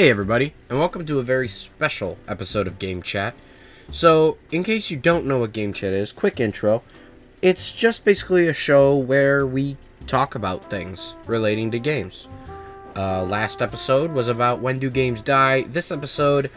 Hey everybody, and welcome to a very special episode of Game Chat. So, in case you don't know what Game Chat is, quick intro. It's just basically a show where we talk about things relating to games. Last episode was about when do games die. This episode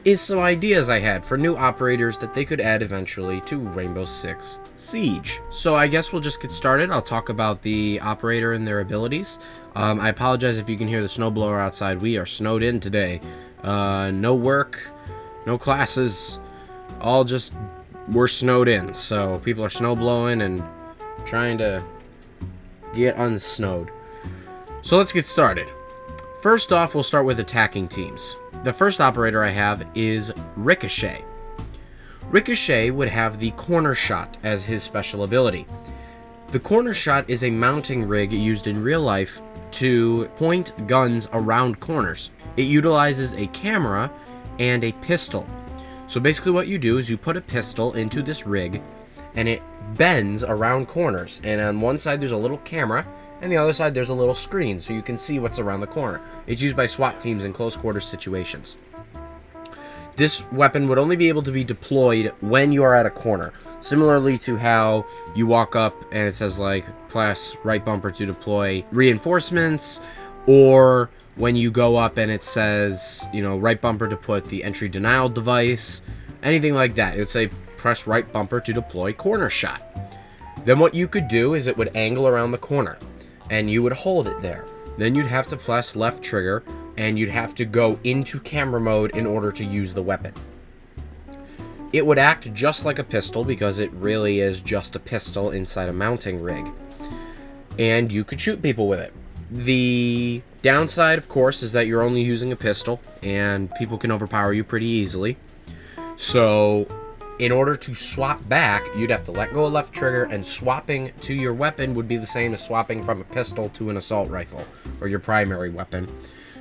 is some ideas I had for new operators that they could add eventually to Rainbow Six Siege. So I guess we'll just get started. I'll talk about the operator and their abilities. I apologize if you can hear the snowblower outside. We are snowed in today. No work, no classes, all just we're snowed in. So people are snow blowing and trying to get unsnowed. So let's get started. First off, we'll start with attacking teams. The first operator I have is Ricochet. Ricochet would have the corner shot as his special ability. The corner shot is a mounting rig used in real life to point guns around corners. It utilizes a camera and a pistol. So basically what you do is you put a pistol into this rig and it bends around corners. And on one side there's a little camera and the other side there's a little screen so you can see what's around the corner. It's used by SWAT teams in close quarters situations. This weapon would only be able to be deployed when you are at a corner. Similarly to how you walk up and it says like press right bumper to deploy reinforcements, or when you go up and it says, right bumper to put the entry denial device, anything like that. It would say press right bumper to deploy corner shot. Then what you could do is it would angle around the corner and you would hold it there. Then you'd have to press left trigger and you'd have to go into camera mode in order to use the weapon. It would act just like a pistol because it really is just a pistol inside a mounting rig. And you could shoot people with it. The downside, of course, is that you're only using a pistol and people can overpower you pretty easily. So, in order to swap back, you'd have to let go of left trigger, and swapping to your weapon would be the same as swapping from a pistol to an assault rifle, or your primary weapon.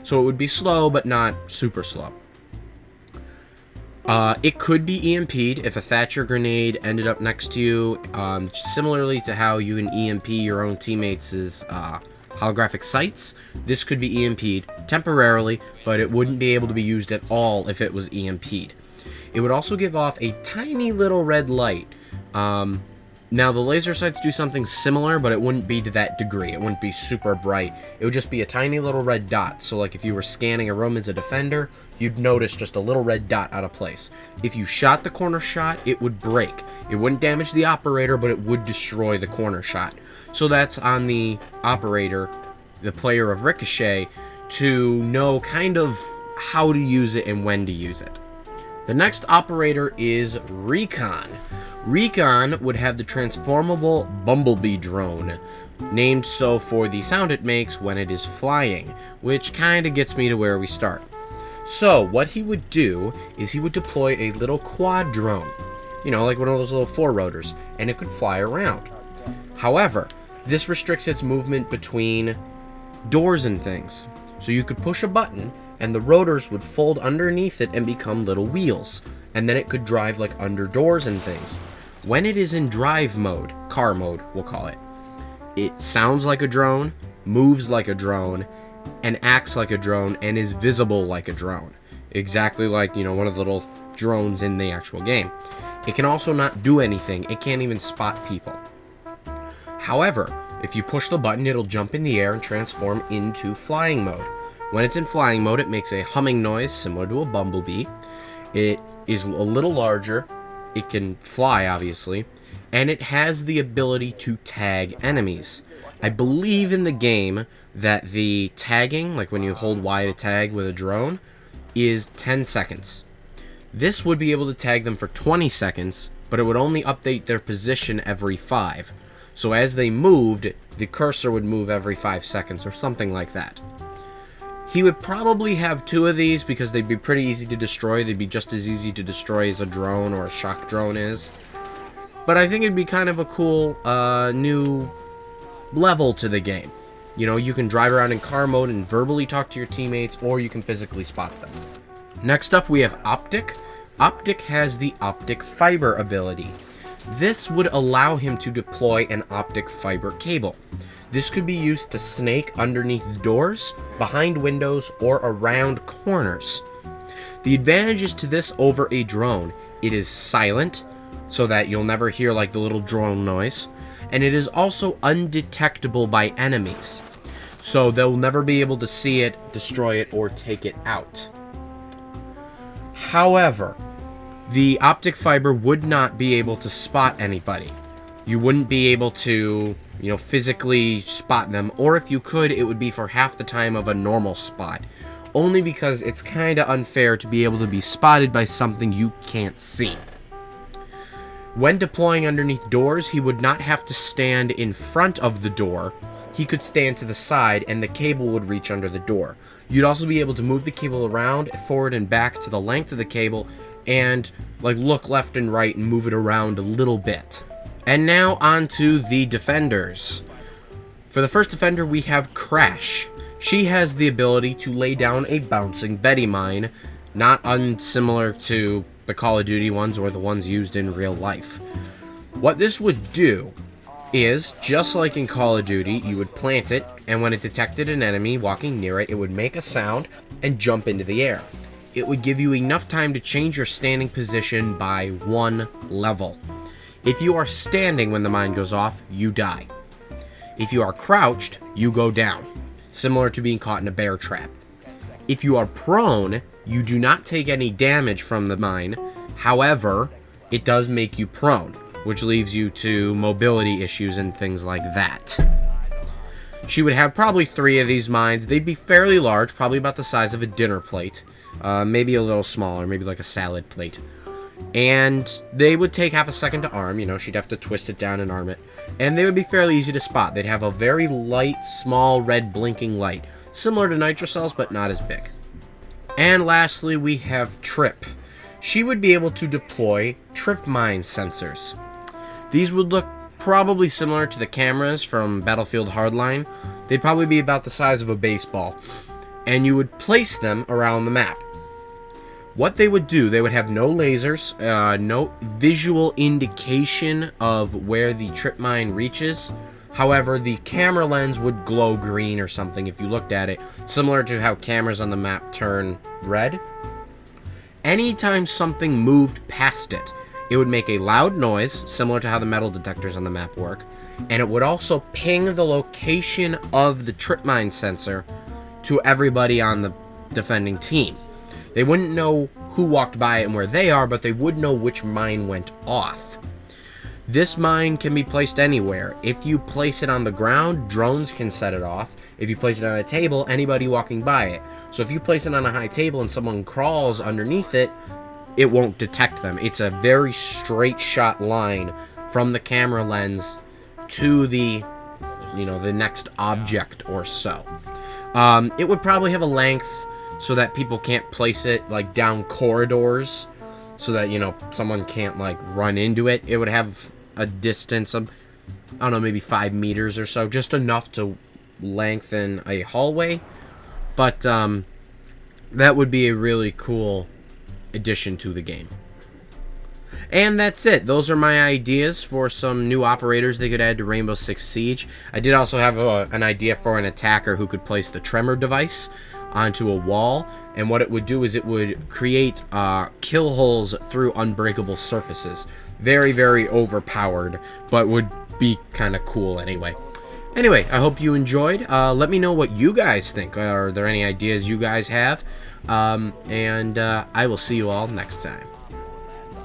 So it would be slow, but not super slow. It could be EMP'd if a Thatcher grenade ended up next to you, similarly to how you can EMP your own teammates' holographic sights. This could be EMP'd temporarily, but it wouldn't be able to be used at all if it was EMP'd. It would also give off a tiny little red light. Now, the laser sights do something similar, but it wouldn't be to that degree. It wouldn't be super bright. It would just be a tiny little red dot. So, like, if you were scanning a room as a defender, you'd notice just a little red dot out of place. If you shot the corner shot, it would break. It wouldn't damage the operator, but it would destroy the corner shot. So that's on the operator, the player of Ricochet, to know kind of how to use it and when to use it. The next operator is Recon. Recon would have the transformable Bumblebee drone, named so for the sound it makes when it is flying, which kind of gets me to where we start. So, what he would do is he would deploy a little quad drone, like one of those little four-rotors, and it could fly around. However, this restricts its movement between doors and things. So you could push a button, and the rotors would fold underneath it and become little wheels, and then it could drive like under doors and things. When it is in drive mode, car mode we'll call it, it sounds like a drone, moves like a drone, and acts like a drone, and is visible like a drone. Exactly like, one of the little drones in the actual game. It can also not do anything. It can't even spot people. However, if you push the button, it'll jump in the air and transform into flying mode. When it's in flying mode, it makes a humming noise similar to a bumblebee. It is a little larger. It can fly, obviously. And it has the ability to tag enemies. I believe in the game that the tagging, like when you hold Y to tag with a drone, is 10 seconds. This would be able to tag them for 20 seconds, but it would only update their position every 5. So as they moved, the cursor would move every 5 seconds or something like that. He would probably have 2 of these because they'd be pretty easy to destroy. They'd be just as easy to destroy as a drone or a shock drone is. But I think it'd be kind of a cool new level to the game. You can drive around in car mode and verbally talk to your teammates, or you can physically spot them. Next up, we have Optic. Optic has the optic fiber ability. This would allow him to deploy an optic fiber cable. This could be used to snake underneath doors, behind windows, or around corners. The advantages to this over a drone: it is silent, so that you'll never hear like the little drone noise, and it is also undetectable by enemies, so they'll never be able to see it, destroy it, or take it out. However, the optic fiber would not be able to spot anybody. You wouldn't be able to, physically spot them, or if you could, it would be for half the time of a normal spot. Only because it's kind of unfair to be able to be spotted by something you can't see. When deploying underneath doors, he would not have to stand in front of the door. He could stand to the side, and the cable would reach under the door. You'd also be able to move the cable around, forward and back to the length of the cable, and look left and right and move it around a little bit. And now on to the defenders. For the first defender, we have Crash. She has the ability to lay down a bouncing Betty mine, not unsimilar to the Call of Duty ones or the ones used in real life. What this would do is, just like in Call of Duty, you would plant it, and when it detected an enemy walking near it, it would make a sound and jump into the air. It would give you enough time to change your standing position by 1 level. If you are standing when the mine goes off, you die. If you are crouched, you go down, similar to being caught in a bear trap. If you are prone, you do not take any damage from the mine. However, it does make you prone, which leaves you to mobility issues and things like that. She would have probably 3 of these mines. They'd be fairly large, probably about the size of a dinner plate. Maybe a little smaller, maybe like a salad plate. And they would take half a second to arm. She'd have to twist it down and arm it. And they would be fairly easy to spot. They'd have a very light, small, red blinking light. Similar to nitrocells, but not as big. And lastly, we have Trip. She would be able to deploy trip mine sensors. These would look probably similar to the cameras from Battlefield Hardline. They'd probably be about the size of a baseball. And you would place them around the map. What they would do, they would have no lasers, no visual indication of where the trip mine reaches. However, the camera lens would glow green or something if you looked at it, similar to how cameras on the map turn red. Anytime something moved past it, it would make a loud noise, similar to how the metal detectors on the map work, and it would also ping the location of the trip mine sensor to everybody on the defending team. They wouldn't know who walked by it and where they are, but they would know which mine went off. This mine can be placed anywhere. If you place it on the ground, drones can set it off. If you place it on a table, anybody walking by it. So if you place it on a high table and someone crawls underneath it, it won't detect them. It's a very straight shot line from the camera lens to the, the next object or so. It would probably have a length so that people can't place it down corridors, so that someone can't run into it. It would have a distance of, I don't know, maybe 5 meters or so, just enough to lengthen a hallway. But that would be a really cool addition to the game. And that's it. Those are my ideas for some new operators they could add to Rainbow Six Siege. I did also have an idea for an attacker who could place the tremor device onto a wall, and what it would do is it would create kill holes through unbreakable surfaces. Very, very overpowered, but would be kind of cool anyway. Anyway, I hope you enjoyed. Let me know what you guys think. Are there any ideas you guys have? And I will see you all next time.